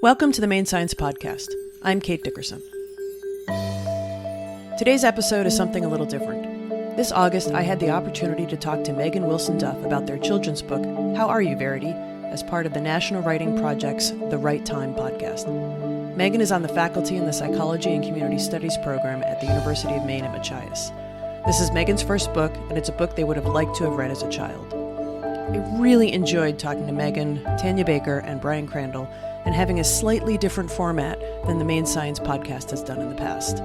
Welcome to the Maine Science Podcast. I'm Kate Dickerson. Today's episode is something a little different. This August, I had the opportunity to talk to Meghan Wilson Duff about their children's book, How Are You, Verity?, as part of the National Writing Project's The Right Time podcast. Meghan is on the faculty in the Psychology and Community Studies program at the University of Maine at Machias. This is Meghan's first book, and it's a book they would have liked to have read as a child. I really enjoyed talking to Meghan, Tanya Baker, and Bryan Crandall, and having a slightly different format than the Maine Science Podcast has done in the past.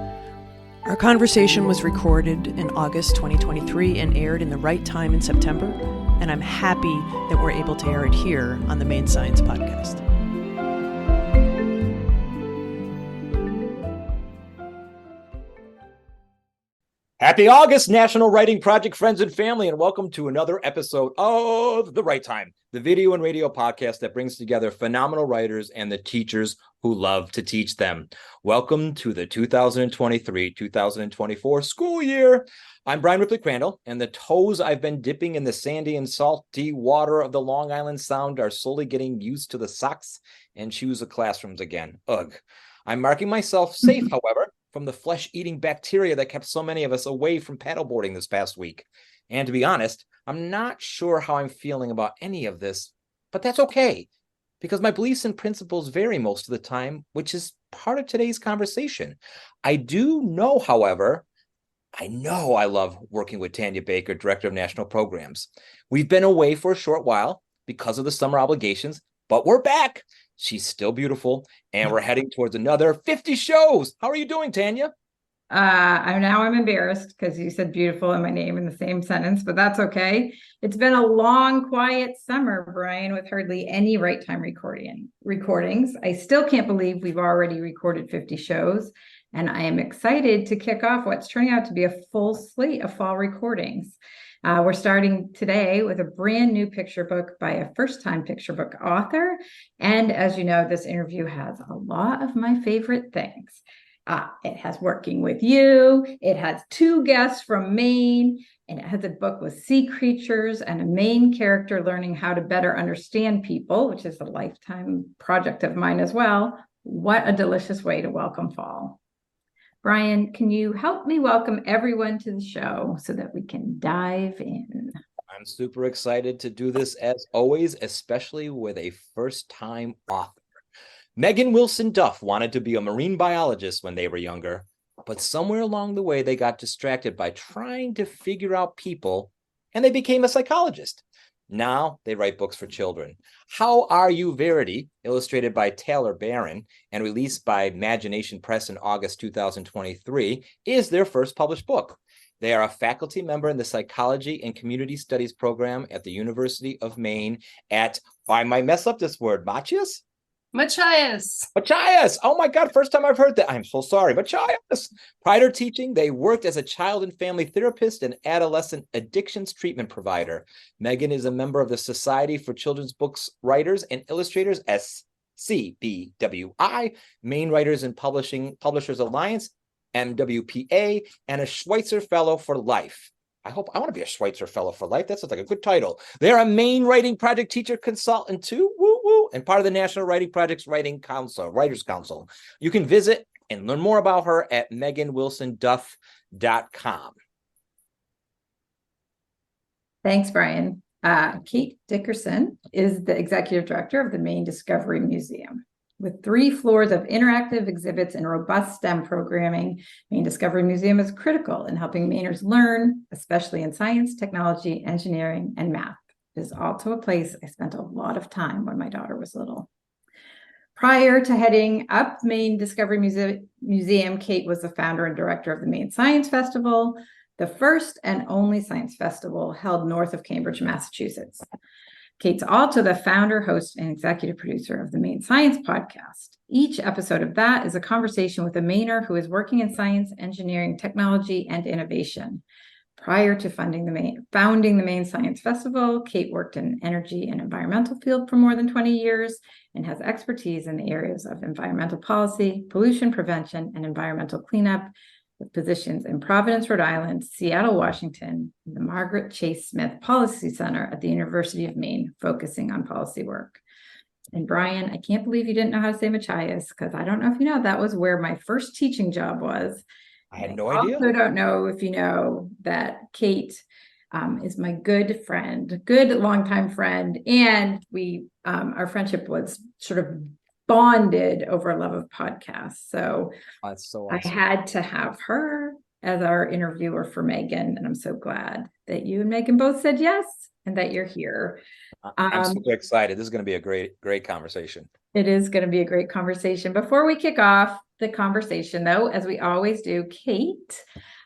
Our conversation was recorded in August 2023 and aired in the right time in September, and I'm happy that we're able to air it here on the Maine Science Podcast. Happy August, National Writing Project friends and family, and welcome to another episode of The Right Time, the video and radio podcast that brings together phenomenal writers and the teachers who love to teach them. Welcome to the 2023-2024 school year. I'm Bryan Ripley Crandall, and the toes I've been dipping in the sandy and salty water of the Long Island Sound are slowly getting used to the socks and shoes of classrooms again. Ugh. I'm marking myself safe, however, from the flesh-eating bacteria that kept so many of us away from paddleboarding this past week. And to be honest, I'm not sure how I'm feeling about any of this, but that's okay, because my beliefs and principles vary most of the time, which is part of today's conversation. I do know, however, I love working with Tanya Baker, Director of National Programs. We've been away for a short while because of the summer obligations, but we're back. She's still beautiful, and we're heading towards another 50 shows. How are you doing, Tanya? I'm embarrassed because you said beautiful in my name in the same sentence, but that's okay. It's been a long, quiet summer, Bryan, with hardly any right time recordings. I still can't believe we've already recorded 50 shows, and I am excited to kick off what's turning out to be a full slate of fall recordings. We're starting today with a brand new picture book by a first-time picture book author. And as you know, this interview has a lot of my favorite things. It has working with you, it has two guests from Maine, and it has a book with sea creatures and a main character learning how to better understand people, which is a lifetime project of mine as well. What a delicious way to welcome fall. Bryan, can you help me welcome everyone to the show so that we can dive in? I'm super excited to do this as always, especially with a first-time author. Meghan Wilson Duff wanted to be a marine biologist when they were younger, but somewhere along the way they got distracted by trying to figure out people, and they became a psychologist. Now they write books for children. How Are You, Verity?, illustrated by Taylor Barron and released by Imagination Press in August 2023, is their first published book. They are a faculty member in the Psychology and Community Studies program at the University of Maine at, I might mess up this word, Machias? Machias. Machias. Oh my God, first time I've heard that. I'm so sorry. Machias. Prior to teaching, they worked as a child and family therapist and adolescent addictions treatment provider. Meghan is a member of the Society for Children's Books Writers and Illustrators, SCBWI, Maine Writers and Publishers Alliance, MWPA, and a Schweitzer Fellow for Life. I want to be a Schweitzer Fellow for Life. That sounds like a good title. They're a Maine Writing Project teacher consultant too, and part of the National Writing Project's Writers Council. You can visit and learn more about her at MeghanWilsonDuff.com. Thanks, Bryan. Kate Dickerson is the executive director of the Maine Discovery Museum. With 3 floors of interactive exhibits and robust STEM programming, Maine Discovery Museum is critical in helping Mainers learn, especially in science, technology, engineering, and math. It is also a place I spent a lot of time when my daughter was little. Prior to heading up Maine Discovery Museum, Kate was the founder and director of the Maine Science Festival, the first and only science festival held north of Cambridge, Massachusetts. Kate's also the founder, host, and executive producer of the Maine Science Podcast. Each episode of that is a conversation with a Mainer who is working in science, engineering, technology, and innovation. Prior to founding the Maine Science Festival, Kate worked in energy and environmental field for more than 20 years and has expertise in the areas of environmental policy, pollution prevention, and environmental cleanup, with positions in Providence, Rhode Island, Seattle, Washington, and the Margaret Chase Smith Policy Center at the University of Maine, focusing on policy work. And Bryan, I can't believe you didn't know how to say Machias, because I don't know if you know, that was where my first teaching job was. I had no I idea. also don't know if you know that Kate is my good friend, good longtime friend. And we, our friendship was sort of bonded over a love of podcasts. So That's so I awesome. had to have her as our interviewer for Meghan. And I'm so glad that you and Meghan both said yes and that you're here. I'm super excited. This is going to be a great conversation. It is going to be a great conversation. Before we kick off the conversation, though, as we always do, Kate,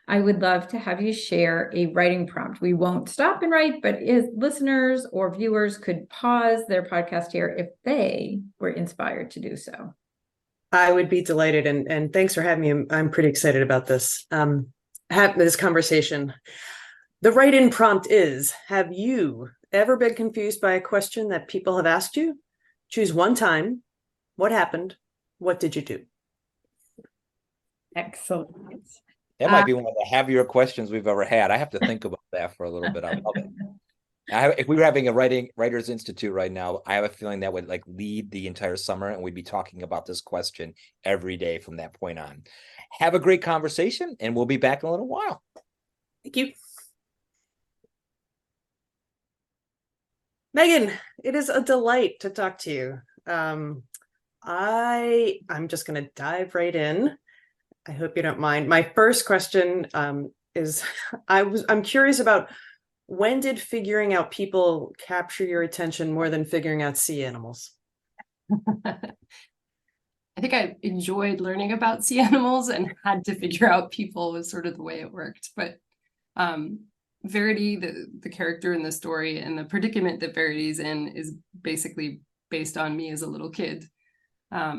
I would love to have you share a writing prompt. We won't stop and write, but if listeners or viewers could pause their podcast here if they were inspired to do so. I would be delighted. And thanks for having me. I'm pretty excited about this. This conversation. The write-in prompt is, have you ever been confused by a question that people have asked you? Choose one time. What happened? What did you do? Excellent. That might be one of the heavier questions we've ever had. I have to think about that for a little bit. I love it. If we were having a Writers Institute right now, I have a feeling that would lead the entire summer, and we'd be talking about this question every day from that point on. Have a great conversation, and we'll be back in a little while. Thank you. Meghan, it is a delight to talk to you. I'm just going to dive right in. I hope you don't mind. My first question is, I'm curious about, when did figuring out people capture your attention more than figuring out sea animals? I think I enjoyed learning about sea animals and had to figure out people was sort of the way it worked. But Verity, the character in the story, and the predicament that Verity's in is basically based on me as a little kid. I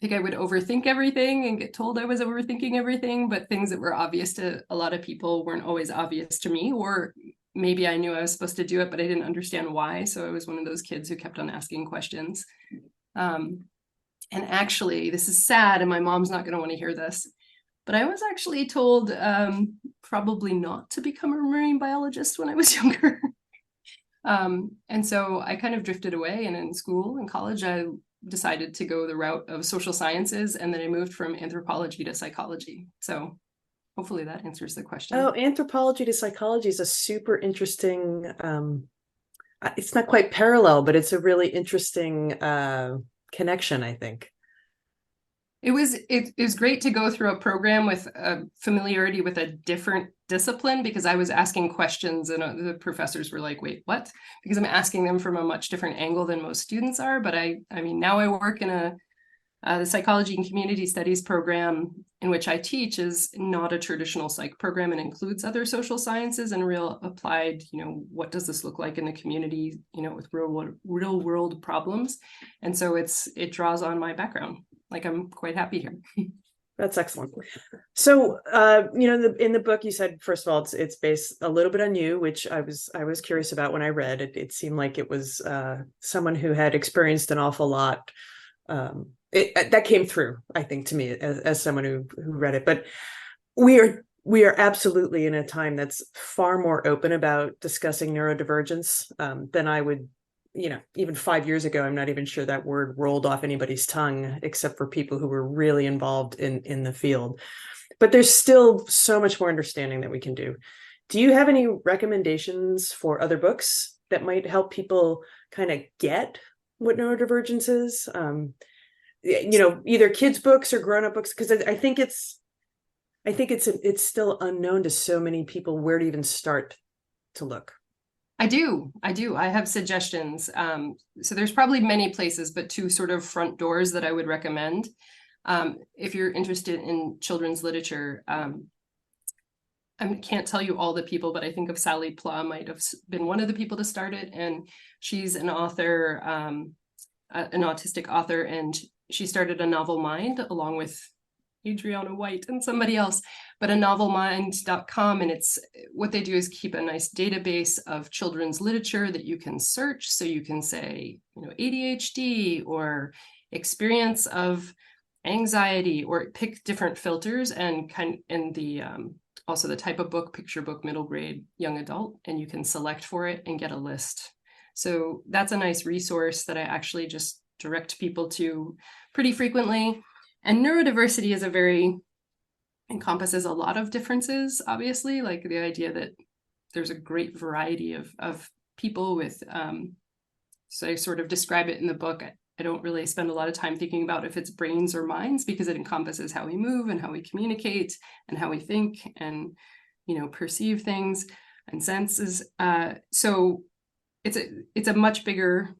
think I would overthink everything and get told I was overthinking everything, but things that were obvious to a lot of people weren't always obvious to me, or maybe I knew I was supposed to do it, but I didn't understand why. So I was one of those kids who kept on asking questions. And actually, this is sad, and my mom's not going to want to hear this, but I was actually told probably not to become a marine biologist when I was younger. And so I kind of drifted away, and in school and college, I decided to go the route of social sciences, and then I moved from anthropology to psychology. So hopefully that answers the question. Oh, anthropology to psychology is a super interesting, it's not quite parallel, but it's a really interesting connection, I think. It was great to go through a program with a familiarity with a different discipline, because I was asking questions and the professors were like, wait, what? Because I'm asking them from a much different angle than most students are. But I mean, now I work in the psychology and community studies program in which I teach is not a traditional psych program and includes other social sciences and real applied, what does this look like in the community, with real world problems. And so it draws on my background. I'm quite happy here. That's excellent. So, in the book, you said, first of all, it's based a little bit on you, which I was curious about when I read it. It seemed like it was someone who had experienced an awful lot. That came through, I think, to me as someone who read it. But we are absolutely in a time that's far more open about discussing neurodivergence than I would. Even 5 years ago, I'm not even sure that word rolled off anybody's tongue, except for people who were really involved in the field. But there's still so much more understanding that we can do. Do you have any recommendations for other books that might help people kind of get what neurodivergence is? Either kids' books or grown-up books, because I think it's still unknown to so many people where to even start to look. I do. I have suggestions. So there's probably many places, but two sort of front doors that I would recommend. If you're interested in children's literature, I can't tell you all the people, but I think of Sally Pla might have been one of the people to start it. And she's an author, an autistic author, and she started a Novel Mind along with Adriana White and somebody else, but a novelmind.com. And it's what they do is keep a nice database of children's literature that you can search. So you can say, ADHD or experience of anxiety, or pick different filters and also the type of book, picture book, middle grade, young adult, and you can select for it and get a list. So that's a nice resource that I actually just direct people to pretty frequently. And neurodiversity encompasses a lot of differences, obviously, like the idea that there's a great variety of people with, so I sort of describe it in the book. I don't really spend a lot of time thinking about if it's brains or minds, because it encompasses how we move and how we communicate and how we think and, perceive things and senses. So it's a much bigger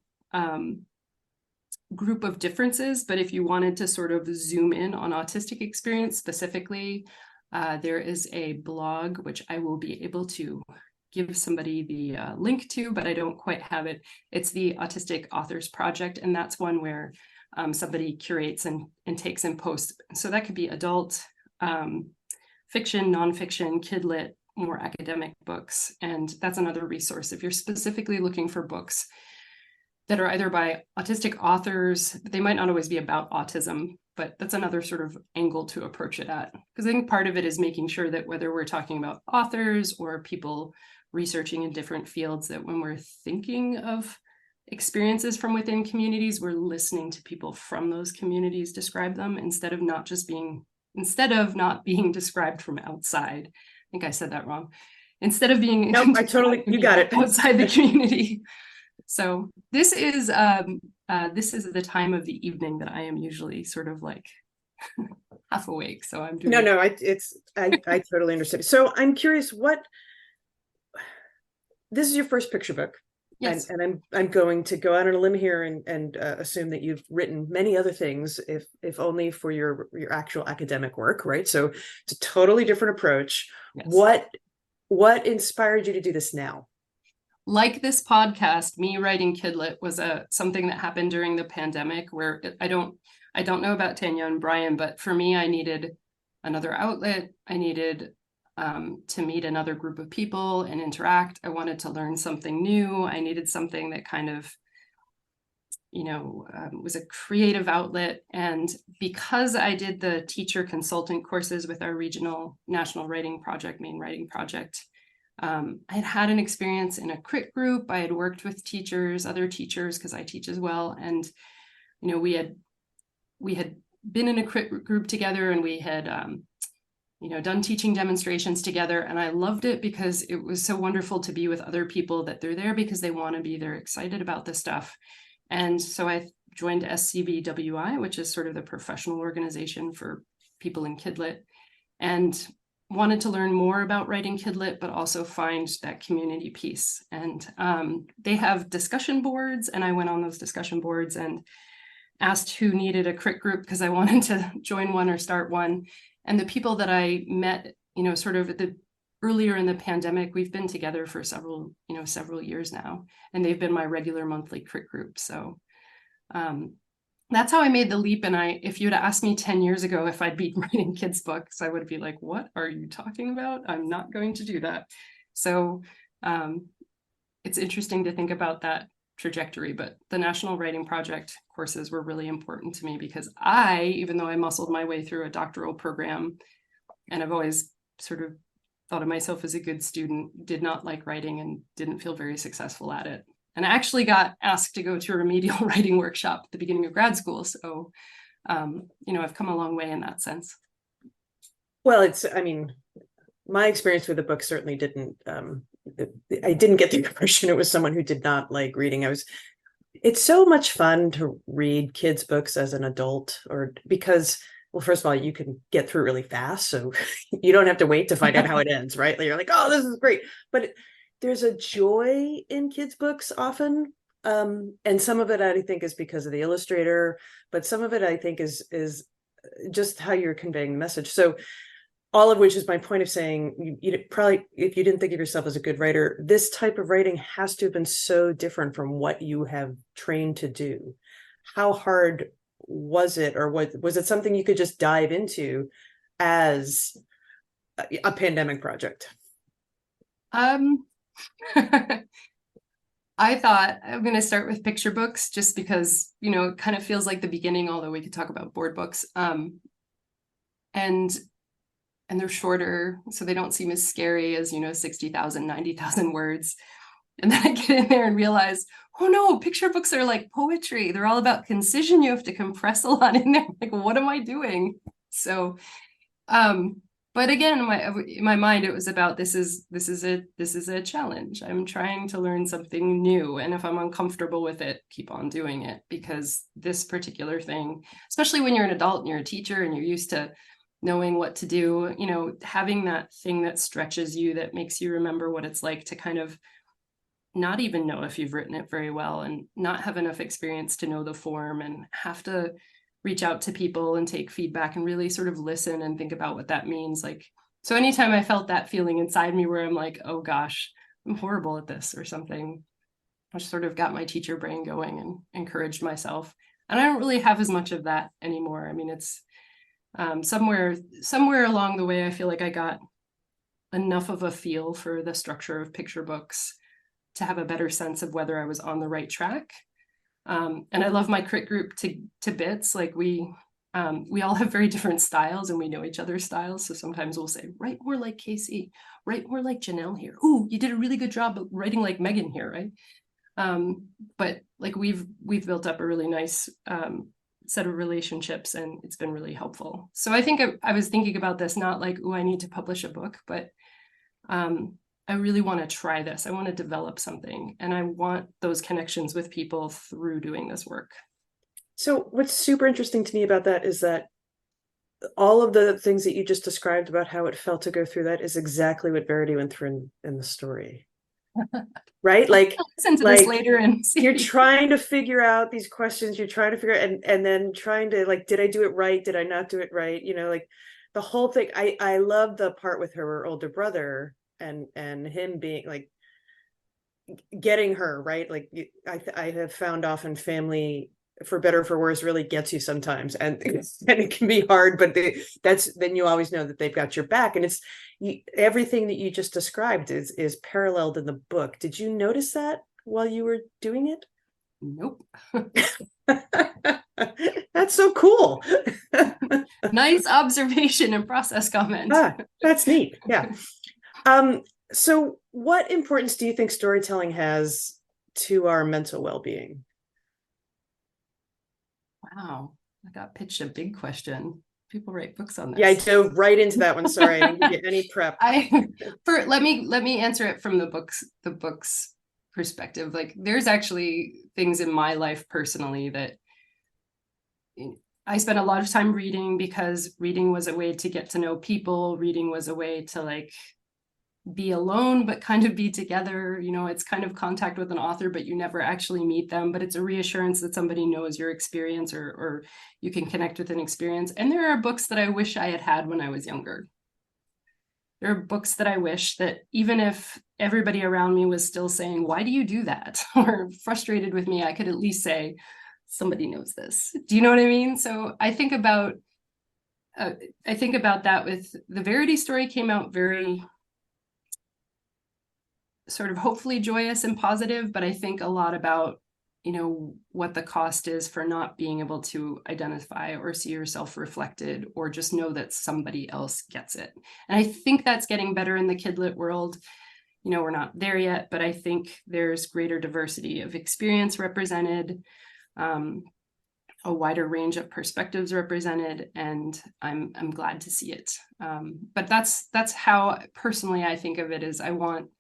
group of differences. But if you wanted to sort of zoom in on autistic experience specifically, there is a blog, which I will be able to give somebody the link to, but I don't quite have it. It's the Autistic Authors Project, and that's one where somebody curates and takes and posts. So that could be adult, fiction, nonfiction, kidlit, more academic books. And that's another resource. If you're specifically looking for books that are either by autistic authors, they might not always be about autism, but that's another sort of angle to approach it at. Because I think part of it is making sure that whether we're talking about authors or people researching in different fields, that when we're thinking of experiences from within communities, we're listening to people from those communities describe them instead of not being described from outside. I think I said that wrong. Instead of being you got it, outside the community. So this is the time of the evening that I am usually sort of like half awake. So I'm doing I totally understand. So I'm curious, this is your first picture book. Yes. And I'm going to go out on a limb here and assume that you've written many other things, if only for your actual academic work, right? So it's a totally different approach. Yes. What inspired you to do this now? Like this podcast, me writing Kidlit was something that happened during the pandemic, where I don't know about Tanya and Bryan, but for me, I needed another outlet. I needed to meet another group of people and interact. I wanted to learn something new. I needed something that kind of, was a creative outlet. And because I did the teacher consultant courses with our regional national writing project, Maine Writing Project, I had an experience in a crit group. I had worked with other teachers, because I teach as well. And, we had been in a crit group together, and we had, done teaching demonstrations together. And I loved it because it was so wonderful to be with other people, that they're there because they want to be, they're excited about this stuff. And so I joined SCBWI, which is sort of the professional organization for people in Kidlit, and wanted to learn more about writing Kidlit, but also find that community piece. And they have discussion boards, and I went on those discussion boards and asked who needed a crit group, because I wanted to join one or start one. And the people that I met, sort of earlier in the pandemic, we've been together for several years now, and they've been my regular monthly crit group. So that's how I made the leap. And if you'd asked me 10 years ago if I'd be writing kids' books, I would be like, what are you talking about? I'm not going to do that. So it's interesting to think about that trajectory. But the National Writing Project courses were really important to me, because even though I muscled my way through a doctoral program, and I've always sort of thought of myself as a good student, did not like writing and didn't feel very successful at it. And I actually got asked to go to a remedial writing workshop at the beginning of grad school. So, I've come a long way in that sense. Well, my experience with the book certainly didn't, I didn't get the impression it was someone who did not like reading. It's so much fun to read kids' books as an adult, because, well, first of all, you can get through really fast. So you don't have to wait to find out how it ends, right? You're like, oh, this is great. But there's a joy in kids' books often. And some of it, I think, is because of the illustrator, but some of it, I think, is just how you're conveying the message. So all of which is my point of saying, you probably, if you didn't think of yourself as a good writer, this type of writing has to have been so different from what you have trained to do. How hard was it, or was it something you could just dive into as a pandemic project? I thought I'm going to start with picture books, just because, it kind of feels like the beginning, although we could talk about board books. And they're shorter, so they don't seem as scary as, 60,000, 90,000 words. And then I get in there and realize, oh no, picture books are like poetry. They're all about concision. You have to compress a lot in there. Like, what am I doing? So, but again, in my mind, it was about this is a challenge. I'm trying to learn something new. And if I'm uncomfortable with it, keep on doing it, because this particular thing, especially when you're an adult and you're a teacher and you're used to knowing what to do, you know, having that thing that stretches you, that makes you remember what it's like to kind of not even know if you've written it very well and not have enough experience to know the form and have to reach out to people and take feedback and really sort of listen and think about what that means. Like, so anytime I felt that feeling inside me where I'm like, oh gosh, I'm horrible at this or something, I sort of got my teacher brain going and encouraged myself. And I don't really have as much of that anymore. I mean, it's somewhere along the way, I feel like I got enough of a feel for the structure of picture books to have a better sense of whether I was on the right track. And I love my crit group to bits. Like we all have very different styles and we know each other's styles. So sometimes we'll say, write more like Casey, write more like Janelle here. Ooh, you did a really good job of writing like Meghan here, right? But like we've built up a really nice set of relationships, and it's been really helpful. So I think I was thinking about this, not like, oh, I need to publish a book, but I really want to try this. I want to develop something, and I want those connections with people through doing this work. So what's super interesting to me about that is that all of the things that you just described about how it felt to go through that is exactly what Verity went through in the story. Right? Like, I'll listen to this later and see. You're trying to figure out these questions, you're trying to figure out, and then trying to, like, did I do it right? Did I not do it right? You know, like the whole thing. I love the part with her older brother and him being like getting her right. Like I have found often family, for better or for worse, really gets you sometimes, and it can be hard, but then you always know that they've got your back. And it's everything that you just described is paralleled in the book. Did you notice that while you were doing it? Nope. That's so cool. Nice observation and process comment. That's neat. Yeah. So what importance do you think storytelling has to our mental well-being? Wow, I got pitched a big question. People write books on this. Yeah, I dove right into that one. Sorry, I didn't give you any prep. Let me answer it from the book's perspective. Like, there's actually things in my life personally that I spent a lot of time reading, because reading was a way to get to know people. Reading was a way to like be alone, but kind of be together. You know, it's kind of contact with an author, but you never actually meet them, but it's a reassurance that somebody knows your experience, or you can connect with an experience. And there are books that I wish I had had when I was younger. There are books that I wish that, even if everybody around me was still saying, why do you do that? Or frustrated with me, I could at least say, somebody knows this. Do you know what I mean? So I think about that with the Verity story. Came out very sort of hopefully joyous and positive, but I think a lot about, you know, what the cost is for not being able to identify or see yourself reflected, or just know that somebody else gets it. And I think that's getting better in the kidlit world. You know, we're not there yet, but I think there's greater diversity of experience represented, a wider range of perspectives represented, and I'm glad to see it. But that's how personally I think of it. Is I want,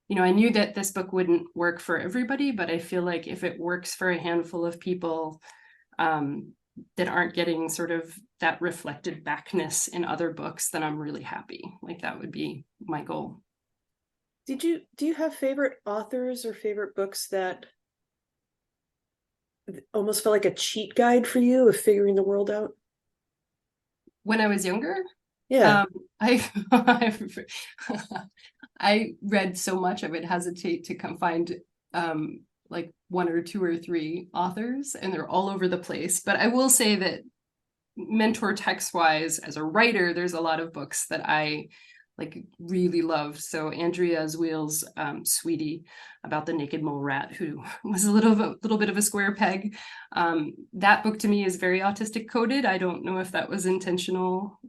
you know, I knew that this book wouldn't work for everybody, but I feel like if it works for a handful of people that aren't getting sort of that reflected backness in other books, then I'm really happy. Like, that would be my goal. Do you have favorite authors or favorite books that almost felt like a cheat guide for you of figuring the world out? When I was younger? Yeah. I read so much I would hesitate to find like one or two or three authors, and they're all over the place. But I will say that mentor text wise, as a writer, there's a lot of books that I like really loved. So Andrea Zweil's Sweetie, about the naked mole rat who was a little bit of a square peg. That book to me is very autistic coded. I don't know if that was intentional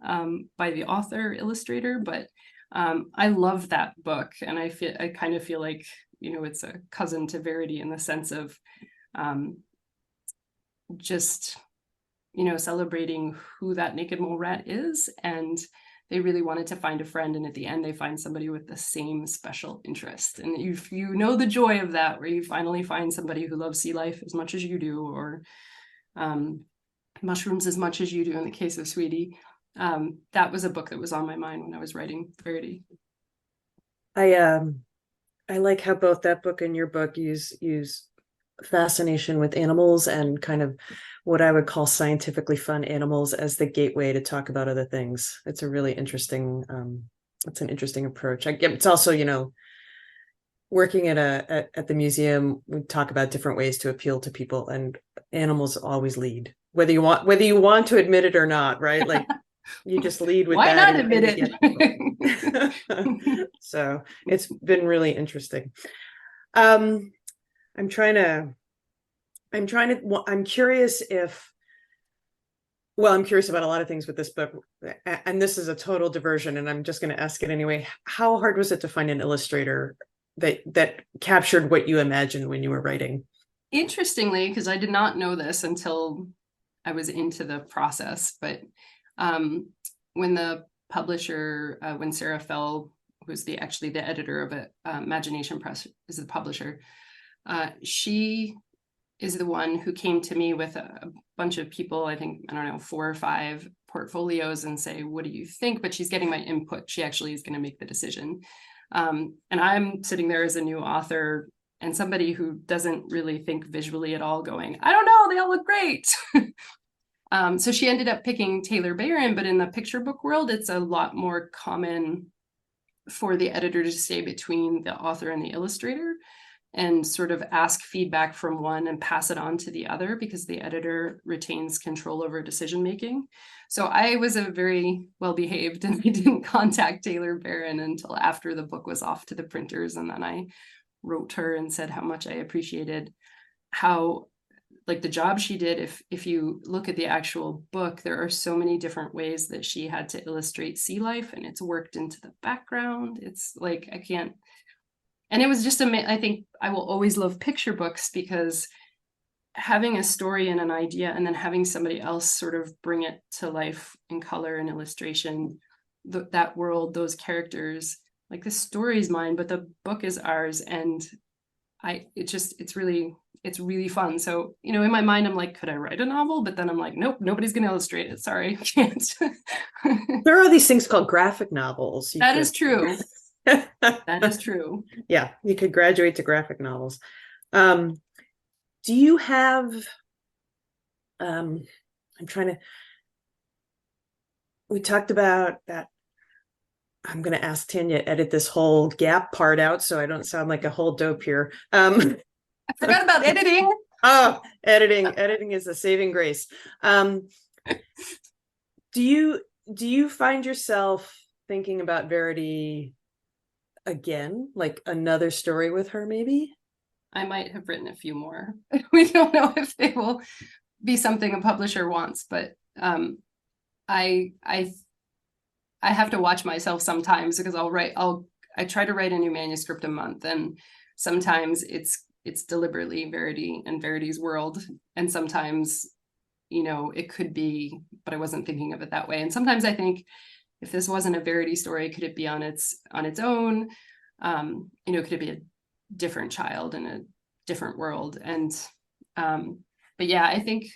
by the author illustrator, but I love that book. And I kind of feel like it's a cousin to Verity in the sense of just, celebrating who that naked mole rat is. And they really wanted to find a friend. And at the end, they find somebody with the same special interest. And you know the joy of that, where you finally find somebody who loves sea life as much as you do, or mushrooms as much as you do in the case of Sweetie. That was a book that was on my mind when I was writing Verity. I like how both that book and your book use fascination with animals and kind of what I would call scientifically fun animals as the gateway to talk about other things. It's a really interesting, it's an interesting approach. It's also, working at the museum, we talk about different ways to appeal to people, and animals always lead, whether you want to admit it or not, right? Like you just lead with Why that. not admit it? So it's been really interesting. I'm curious I'm curious about a lot of things with this book, and this is a total diversion, and I'm just going to ask it anyway. How hard was it to find an illustrator that captured what you imagined when you were writing? Interestingly, because I did not know this until I was into the process, but when the publisher, when Sarah Fell, who's actually the editor of it, Imagination Press is the publisher, she is the one who came to me with a bunch of people, I think, 4 or 5 portfolios, and say, what do you think? But she's getting my input. She actually is going to make the decision. And I'm sitting there as a new author and somebody who doesn't really think visually at all, going, I don't know, they all look great. So she ended up picking Taylor Barron, but in the picture book world, it's a lot more common for the editor to stay between the author and the illustrator and sort of ask feedback from one and pass it on to the other, because the editor retains control over decision making. So I was a very well-behaved, and I didn't contact Taylor Barron until after the book was off to the printers. And then I wrote her and said how much I appreciated how, like, the job she did. If you look at the actual book, there are so many different ways that she had to illustrate sea life, and it's worked into the background. It's like, I can't. And it was just I think I will always love picture books, because having a story and an idea and then having somebody else sort of bring it to life in color and illustration, that world, those characters, like the story is mine, but the book is ours. And it's really fun. So, in my mind, I'm like, could I write a novel? But then I'm like, nope, nobody's going to illustrate it. Sorry, I can't. There are these things called graphic novels. That is true. That is true. Yeah, you could graduate to graphic novels. Do you have, we talked about that. I'm going to ask Tanya to edit this whole gap part out so I don't sound like a whole dope here. I forgot about editing. Oh, editing is a saving grace. Do you find yourself thinking about Verity again, like another story with her, maybe? I might have written a few more. We don't know if they will be something a publisher wants, but I have to watch myself sometimes, because I try to write a new manuscript a month, and sometimes it's deliberately Verity and Verity's world, and sometimes it could be, but I wasn't thinking of it that way. And sometimes I think, if this wasn't a Verity story, could it be on its own? Could it be a different child in a different world? And but yeah, I think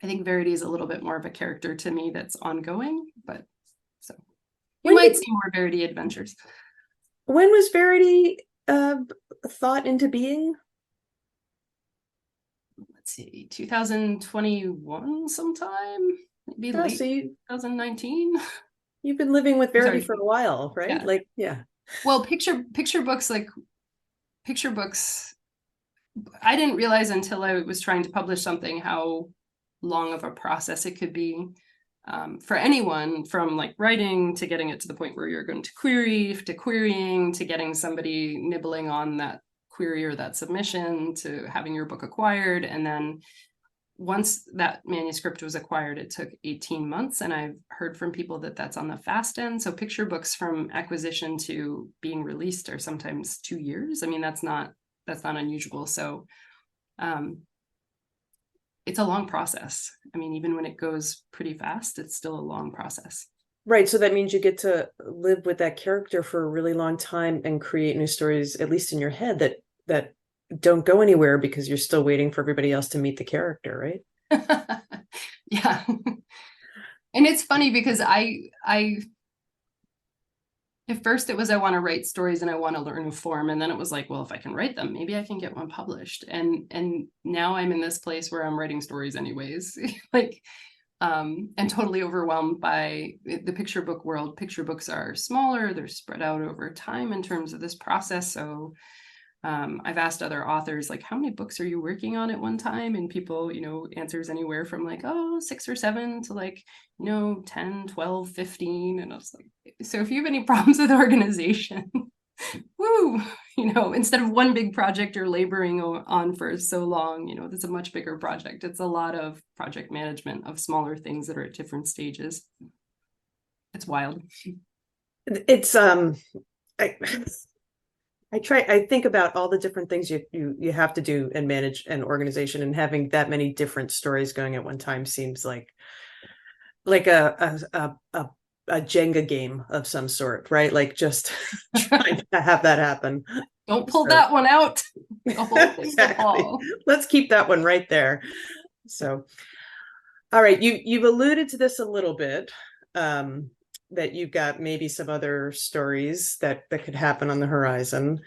Verity is a little bit more of a character to me that's ongoing. But so you might see more Verity adventures. When was Verity thought into being? Let's see, 2021 sometime, maybe late 2019. You've been living with Verity for a while, right? Yeah. Like, yeah. Well, picture books, I didn't realize until I was trying to publish something how long of a process it could be for anyone, from like writing to getting it to the point where you're going to query, to querying, to getting somebody nibbling on that query or that submission, to having your book acquired, and then once that manuscript was acquired, it took 18 months. And I've heard from people that that's on the fast end. So picture books from acquisition to being released are sometimes 2 years. I mean, that's not unusual. So it's a long process. I mean, even when it goes pretty fast, it's still a long process. Right. So that means you get to live with that character for a really long time and create new stories, at least in your head, that don't go anywhere because you're still waiting for everybody else to meet the character, right? Yeah. And it's funny because I at first it was, I want to write stories and I want to learn a form. And then it was like, well, if I can write them, maybe I can get one published. And now I'm in this place where I'm writing stories anyways, like, and totally overwhelmed by the picture book world. Picture books are smaller, they're spread out over time in terms of this process. So I've asked other authors, like, how many books are you working on at one time? And people, answers anywhere from like, 6 or 7 to like, 10, 12, 15. And I was like, so if you have any problems with organization, woo, instead of one big project you're laboring on for so long, that's a much bigger project. It's a lot of project management of smaller things that are at different stages. It's wild. It's I think about all the different things you have to do and manage an organization, and having that many different stories going at one time seems like a Jenga game of some sort, right? Like just trying to have that happen. Don't pull that one out. Exactly. Let's keep that one right there. So, all right, you've alluded to this a little bit, that you've got maybe some other stories that could happen on the horizon.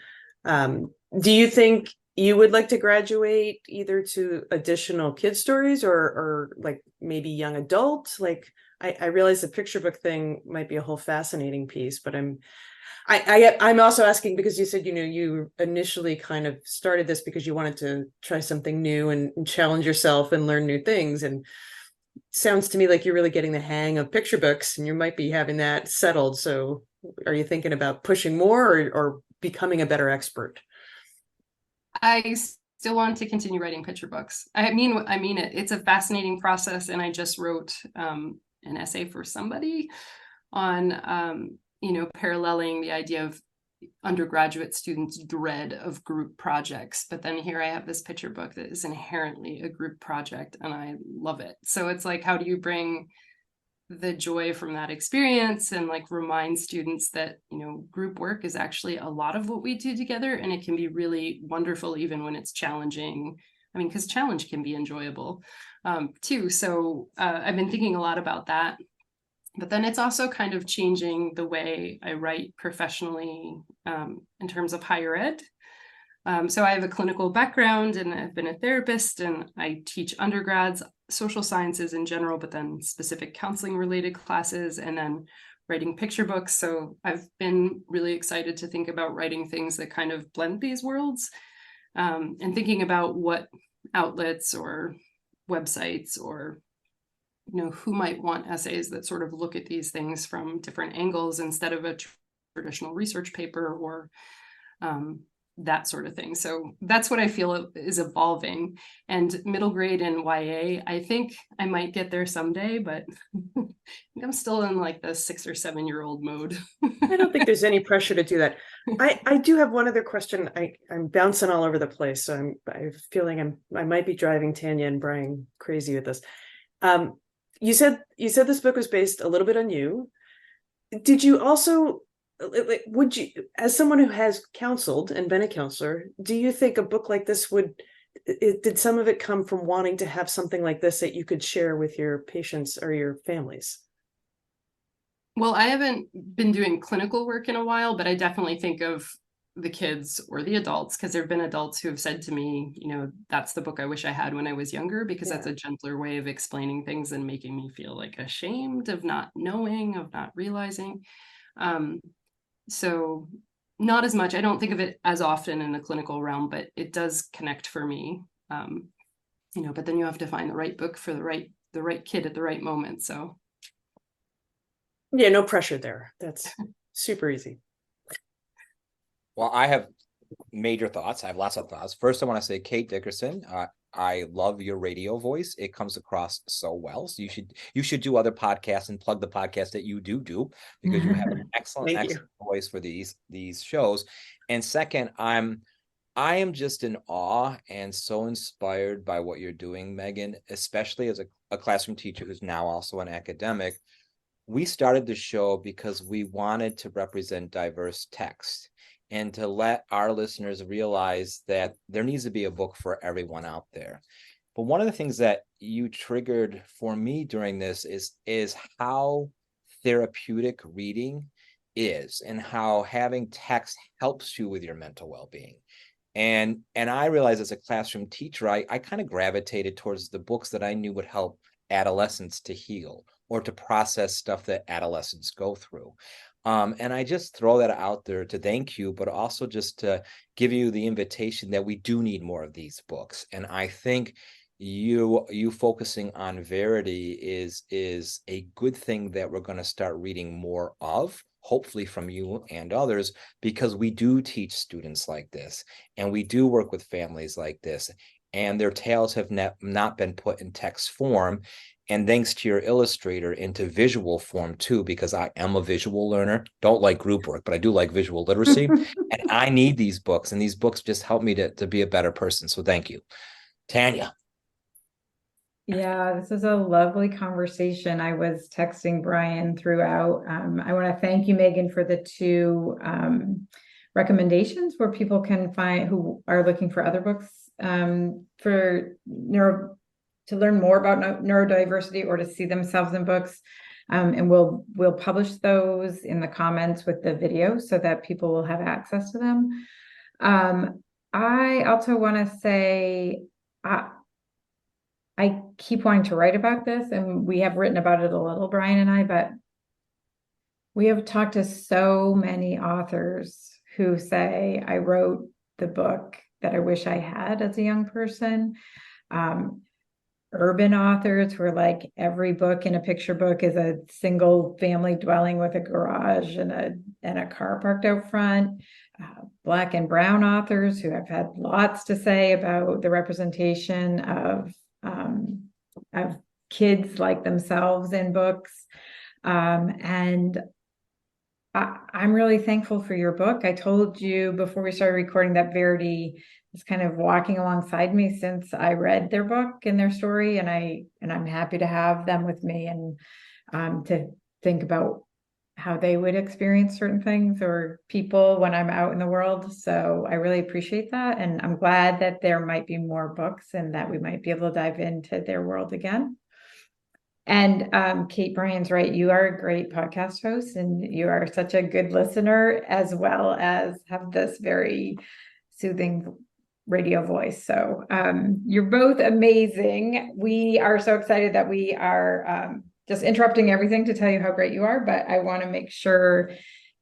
Do you think you would like to graduate either to additional kid stories or like maybe young adult? Like, I realize the picture book thing might be a whole fascinating piece, but I'm also asking because you said, you initially kind of started this because you wanted to try something new and challenge yourself and learn new things. And sounds to me like you're really getting the hang of picture books and you might be having that settled. So are you thinking about pushing more or becoming a better expert? I still want to continue writing picture books. I mean it. It's a fascinating process. And I just wrote an essay for somebody on, paralleling the idea of undergraduate students' dread of group projects. But then here I have this picture book that is inherently a group project and I love it. So it's like, how do you bring the joy from that experience and like remind students that, group work is actually a lot of what we do together, and it can be really wonderful even when it's challenging. I mean, because challenge can be enjoyable too. So I've been thinking a lot about that. But then it's also kind of changing the way I write professionally in terms of higher ed. So I have a clinical background and I've been a therapist, and I teach undergrads social sciences in general, but then specific counseling related classes, and then writing picture books. So I've been really excited to think about writing things that kind of blend these worlds, and thinking about what outlets or websites or who might want essays that sort of look at these things from different angles instead of a traditional research paper or that sort of thing. So that's what I feel is evolving. And middle grade and YA, I think I might get there someday, but I'm still in like the 6 or 7 year old mode. I don't think there's any pressure to do that. I do have one other question. I'm bouncing all over the place. So I'm feeling I might be driving Tanya and Bryan crazy with this. You said this book was based a little bit on you. Did you also, would you, as someone who has counseled and been a counselor, do you think a book like this did some of it come from wanting to have something like this that you could share with your patients or your families? Well, I haven't been doing clinical work in a while, but I definitely think of the kids or the adults, because there have been adults who have said to me, that's the book I wish I had when I was younger, because that's a gentler way of explaining things and making me feel like ashamed of not knowing, of not realizing. So not as much. I don't think of it as often in the clinical realm, but it does connect for me. But then you have to find the right book for the right kid at the right moment. So yeah, no pressure there. That's super easy. Well, I have major thoughts. I have lots of thoughts. First, I want to say, Kate Dickerson, I love your radio voice. It comes across so well. So you should do other podcasts and plug the podcast that you do because you have an excellent voice for these shows. And second, I am just in awe and so inspired by what you're doing, Meghan, especially as a classroom teacher who's now also an academic. We started the show because we wanted to represent diverse text and to let our listeners realize that there needs to be a book for everyone out there. But one of the things that you triggered for me during this is how therapeutic reading is and how having text helps you with your mental well-being. And I realized as a classroom teacher, I kind of gravitated towards the books that I knew would help adolescents to heal or to process stuff that adolescents go through. And I just throw that out there to thank you, but also just to give you the invitation that we do need more of these books. And I think you focusing on Verity is a good thing that we're going to start reading more of, hopefully from you and others, because we do teach students like this, and we do work with families like this, and their tales have not been put in text form. And thanks to your illustrator, into visual form too, because I am a visual learner. Don't like group work, but I do like visual literacy. And I need these books, and these books just help me to be a better person. So thank you. Tanya. Yeah, this is a lovely conversation. I was texting Bryan throughout. I want to thank you, Meghan, for the two recommendations where people can find who are looking for other books for to learn more about neurodiversity or to see themselves in books. And we'll publish those in the comments with the video so that people will have access to them. I also want to say, I keep wanting to write about this, and we have written about it a little, Bryan and I, but we have talked to so many authors who say, I wrote the book that I wish I had as a young person. Urban authors who are like, every book in a picture book is a single family dwelling with a garage and a car parked out front. Black and brown authors who have had lots to say about the representation of kids like themselves in books. And I'm really thankful for your book. I told you before we started recording that Verity is kind of walking alongside me since I read their book and their story. And I'm happy to have them with me and to think about how they would experience certain things or people when I'm out in the world. So I really appreciate that. And I'm glad that there might be more books and that we might be able to dive into their world again. And Kate, Bryan's right. You are a great podcast host and you are such a good listener, as well as have this very soothing radio voice. So you're both amazing. We are so excited that we are just interrupting everything to tell you how great you are, but I want to make sure,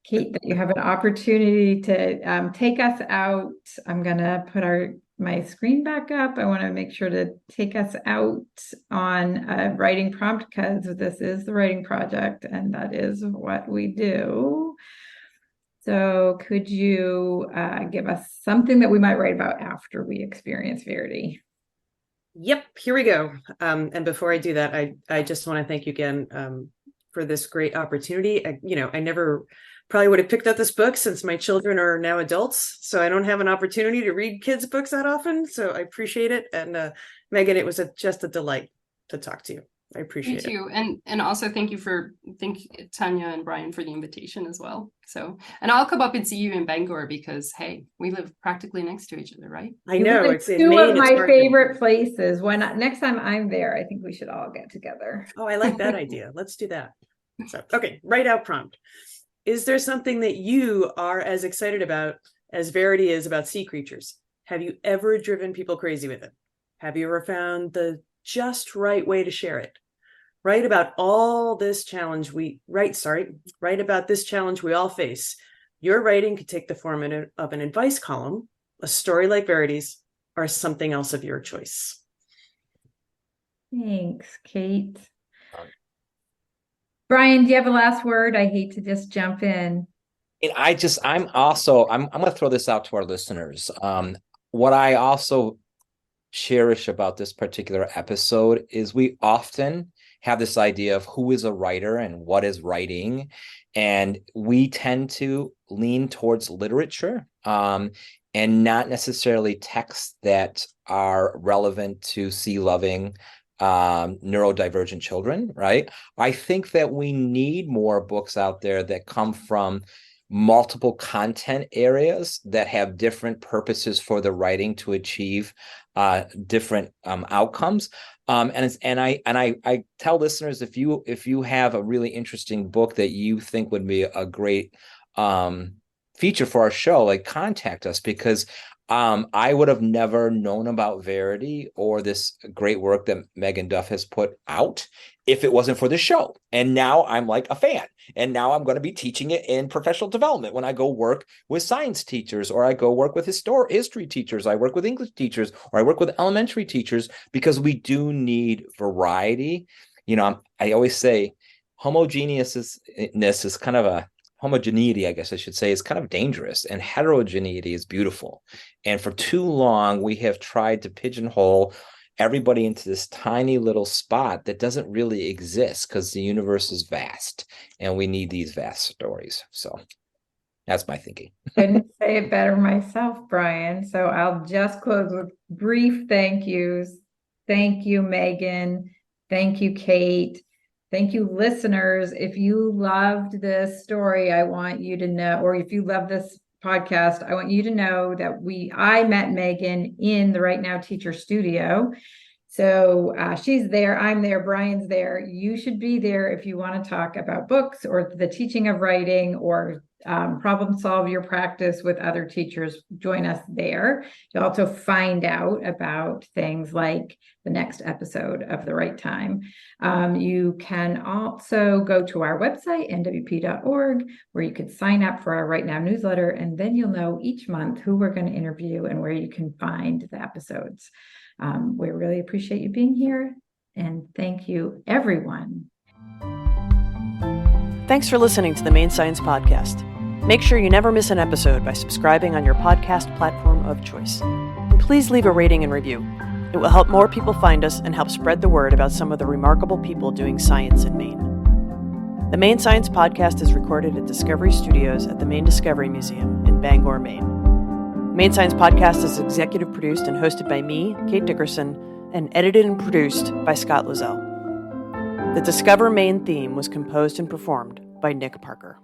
Kate, that you have an opportunity to take us out. I'm going to put my screen back up. I want to make sure to take us out on a writing prompt, because this is the writing project and that is what we do. So could you give us something that we might write about after we experience Verity? Yep, here we go. And before I do that, I just want to thank you again for this great opportunity. I never probably would have picked up this book since my children are now adults, so I don't have an opportunity to read kids' books that often. So I appreciate it. And Meghan, it was just a delight to talk to you. I appreciate it. Me too. And also thank you Tanya and Bryan for the invitation as well. So, and I'll come up and see you in Bangor because, hey, we live practically next to each other, right? I know. It's in two Maine, of my favorite places. Next time I'm there, I think we should all get together. Oh, I like that idea. Let's do that. So, okay, write out prompt. Is there something that you are as excited about as Verity is about sea creatures? Have you ever driven people crazy with it? Have you ever found the just right way to share it? Write about this challenge we all face. Your writing could take the form of an advice column, a story like Verity's, or something else of your choice. Thanks, Kate. Bryan, do you have a last word? I hate to just jump in. I'm going to throw this out to our listeners. What I also cherish about this particular episode is we often have this idea of who is a writer and what is writing. And we tend to lean towards literature and not necessarily texts that are relevant to sea-loving neurodivergent children, right? I think that we need more books out there that come from multiple content areas that have different purposes for the writing to achieve different outcomes. And I tell listeners, if you have a really interesting book that you think would be a great feature for our show, like contact us, because I would have never known about Verity or this great work that Meghan Duff has put out if it wasn't for the show. And now I'm like a fan. And now I'm going to be teaching it in professional development when I go work with science teachers, or I go work with history teachers, I work with English teachers, or I work with elementary teachers, because we do need variety. You know, I always say homogeneousness is kind of a homogeneity, I guess I should say, is kind of dangerous, and heterogeneity is beautiful. And for too long, we have tried to pigeonhole everybody into this tiny little spot that doesn't really exist, because the universe is vast and we need these vast stories. So that's my thinking. Couldn't say it better myself, Bryan. So I'll just close with brief thank yous. Thank you, Meghan. Thank you, Kate. Thank you, listeners. If you loved this story, I want you to know, or if you love this podcast, I want you to know that I met Meghan in the Right Now Teacher Studio. So she's there, I'm there, Bryan's there. You should be there if you want to talk about books or the teaching of writing, or problem solve your practice with other teachers. Join us there. You'll also find out about things like the next episode of The Right Time. You can also go to our website, nwp.org, where you could sign up for our Right Now newsletter, and then you'll know each month who we're going to interview and where you can find the episodes. We really appreciate you being here, and thank you, everyone. Thanks for listening to the Maine Science Podcast. Make sure you never miss an episode by subscribing on your podcast platform of choice. And please leave a rating and review. It will help more people find us and help spread the word about some of the remarkable people doing science in Maine. The Maine Science Podcast is recorded at Discovery Studios at the Maine Discovery Museum in Bangor, Maine. The Maine Science Podcast is executive produced and hosted by me, Kate Dickerson, and edited and produced by Scott Loiselle. The Discover Maine theme was composed and performed by Nick Parker.